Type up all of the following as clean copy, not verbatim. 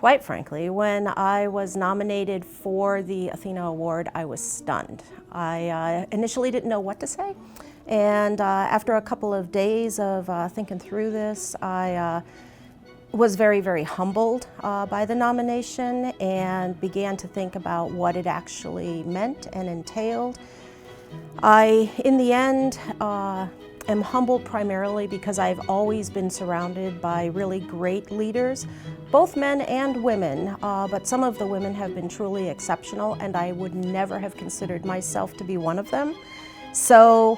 Quite frankly, when I was nominated for the ATHENA Award, I was stunned. I initially didn't know what to say, and after a couple of days of thinking through this, I was very, very humbled by the nomination and began to think about what it actually meant and entailed. In the end, am humbled primarily because I've always been surrounded by really great leaders, both men and women, but some of the women have been truly exceptional, and I would never have considered myself to be one of them. So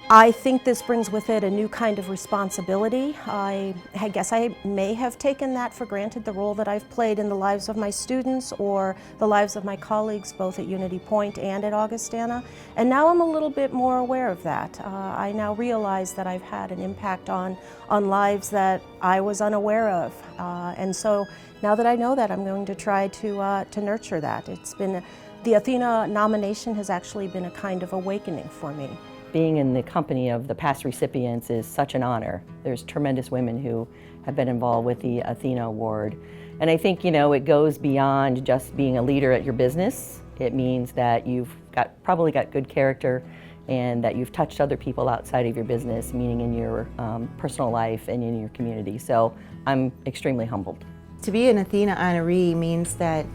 I think this brings with it a new kind of responsibility. I guess I may have taken that for granted, the role that I've played in the lives of my students or the lives of my colleagues, both at Unity Point and at Augustana. And now I'm a little bit more aware of that. I now realize that I've had an impact on lives that I was unaware of. And so now that I know that, I'm going to try to nurture that. The ATHENA nomination has actually been a kind of awakening for me. Being in the company of the past recipients is such an honor. There's tremendous women who have been involved with the ATHENA Award. And I think, it goes beyond just being a leader at your business. It means that you've probably got good character and that you've touched other people outside of your business, meaning in your personal life and in your community. So I'm extremely humbled. To be an ATHENA honoree means that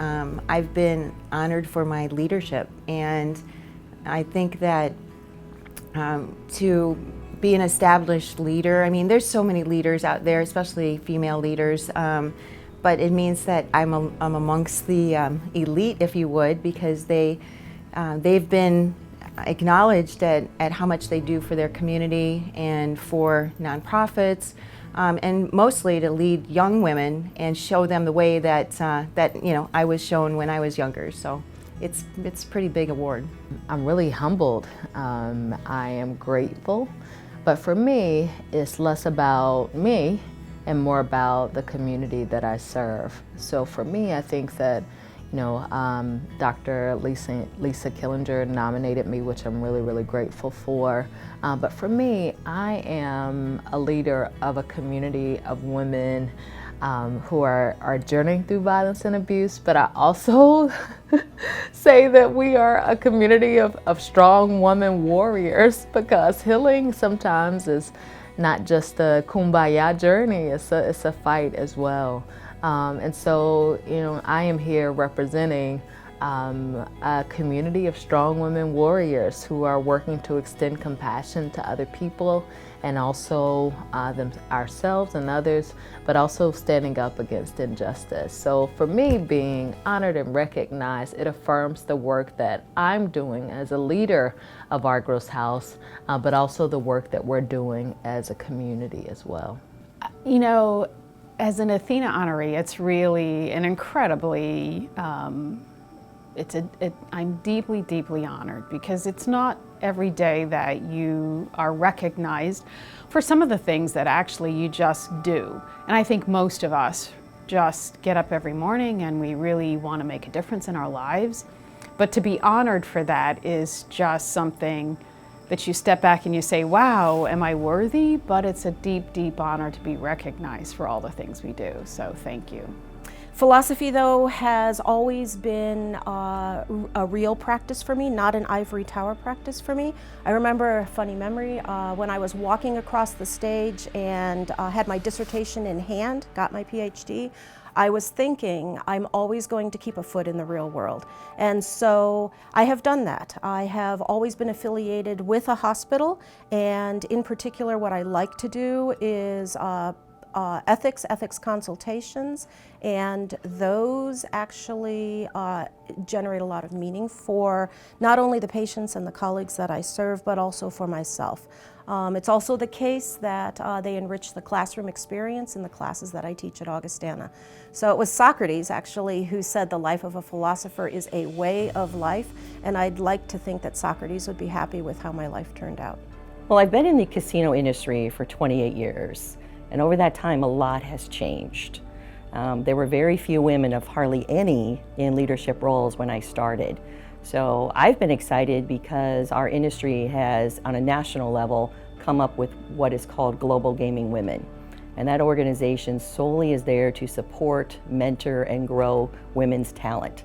I've been honored for my leadership, and I think that to be an established leader, there's so many leaders out there, especially female leaders, but it means that I'm amongst the elite, if you would, because they've been acknowledged at how much they do for their community and for nonprofits, and mostly to lead young women and show them the way that I was shown when I was younger. So it's a pretty big award. I'm really humbled. I am grateful, but for me, it's less about me and more about the community that I serve. So for me, I think that Dr. Lisa Killinger nominated me, which I'm really, really grateful for. But for me, I am a leader of a community of women who are journeying through violence and abuse, but I also say that we are a community of strong woman warriors, because healing sometimes is not just a kumbaya journey, it's a fight as well. And so, I am here representing a community of strong women warriors who are working to extend compassion to other people and also ourselves and others, but also standing up against injustice. So for me, being honored and recognized, it affirms the work that I'm doing as a leader of Artgross House, but also the work that we're doing as a community as well. As an ATHENA honoree, it's really an incredibly, I'm deeply, deeply honored, because it's not every day that you are recognized for some of the things that actually you just do. And I think most of us just get up every morning and we really want to make a difference in our lives. But to be honored for that is just something that you step back and you say, wow, am I worthy? But it's a deep, deep honor to be recognized for all the things we do. So thank you. Philosophy, though, has always been a real practice for me, not an ivory tower practice for me. I remember a funny memory when I was walking across the stage and had my dissertation in hand, got my PhD. I was thinking, I'm always going to keep a foot in the real world. And so I have done that. I have always been affiliated with a hospital, and in particular what I like to do is ethics consultations, and those actually generate a lot of meaning for not only the patients and the colleagues that I serve, but also for myself. It's also the case that they enrich the classroom experience in the classes that I teach at Augustana. So it was Socrates, actually, who said the life of a philosopher is a way of life, and I'd like to think that Socrates would be happy with how my life turned out. Well, I've been in the casino industry for 28 years, and over that time, a lot has changed. There were very few women, of hardly any, in leadership roles when I started. So I've been excited because our industry has, on a national level, come up with what is called Global Gaming Women. And that organization solely is there to support, mentor, and grow women's talent.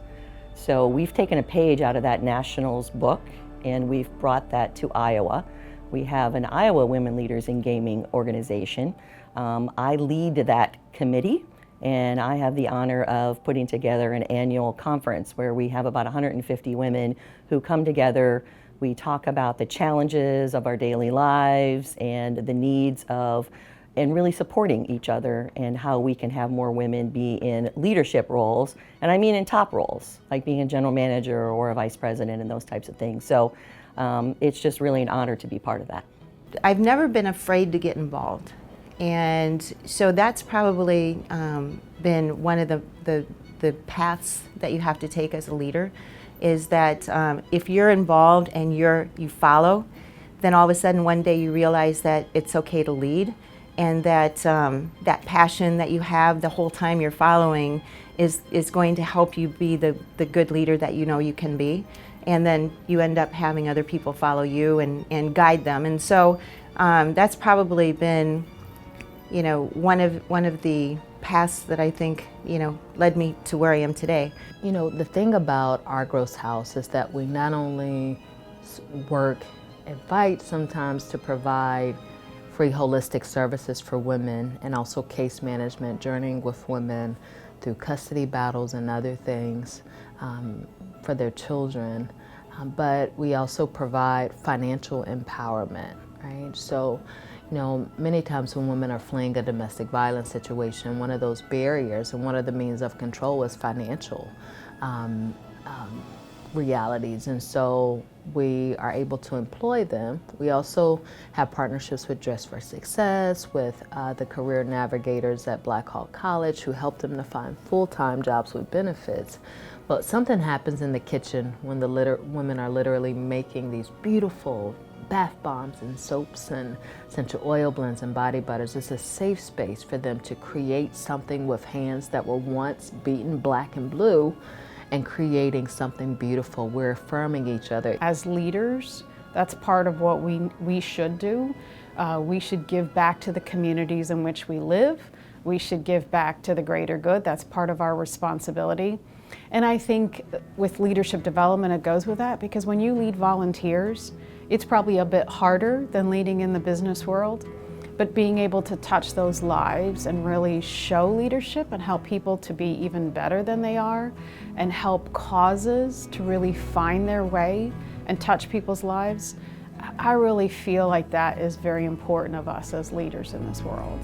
So we've taken a page out of that Nationals book and we've brought that to Iowa. We have an Iowa Women Leaders in Gaming organization. I lead that committee, and I have the honor of putting together an annual conference where we have about 150 women who come together. We talk about the challenges of our daily lives and the needs of, and really supporting each other and how we can have more women be in leadership roles, and I mean in top roles, like being a general manager or a vice president and those types of things. So it's just really an honor to be part of that. I've never been afraid to get involved. And so that's probably been one of the paths that you have to take as a leader, is that if you're involved and you follow, then all of a sudden one day you realize that it's okay to lead, and that that passion that you have the whole time you're following is going to help you be the good leader that you know you can be. And then you end up having other people follow you and guide them. And so that's probably been, you know, one of the paths that I think, you know, led me to where I am today. You know, the thing about Our Gross House is that we not only work and fight sometimes to provide free holistic services for women and also case management, journeying with women through custody battles and other things for their children, but we also provide financial empowerment, right? So, you know, many times when women are fleeing a domestic violence situation, one of those barriers and one of the means of control is financial realities, and so we are able to employ them. We also have partnerships with Dress for Success, with the career navigators at Black Hawk College, who help them to find full-time jobs with benefits. But something happens in the kitchen when the women are literally making these beautiful bath bombs and soaps and essential oil blends and body butters. It's a safe space for them to create something with hands that were once beaten black and blue, and creating something beautiful. We're affirming each other. As leaders, that's part of what we should do. We should give back to the communities in which we live. We should give back to the greater good. That's part of our responsibility. And I think with leadership development, it goes with that, because when you lead volunteers, it's probably a bit harder than leading in the business world. But being able to touch those lives and really show leadership and help people to be even better than they are, and help causes to really find their way and touch people's lives, I really feel like that is very important of us as leaders in this world.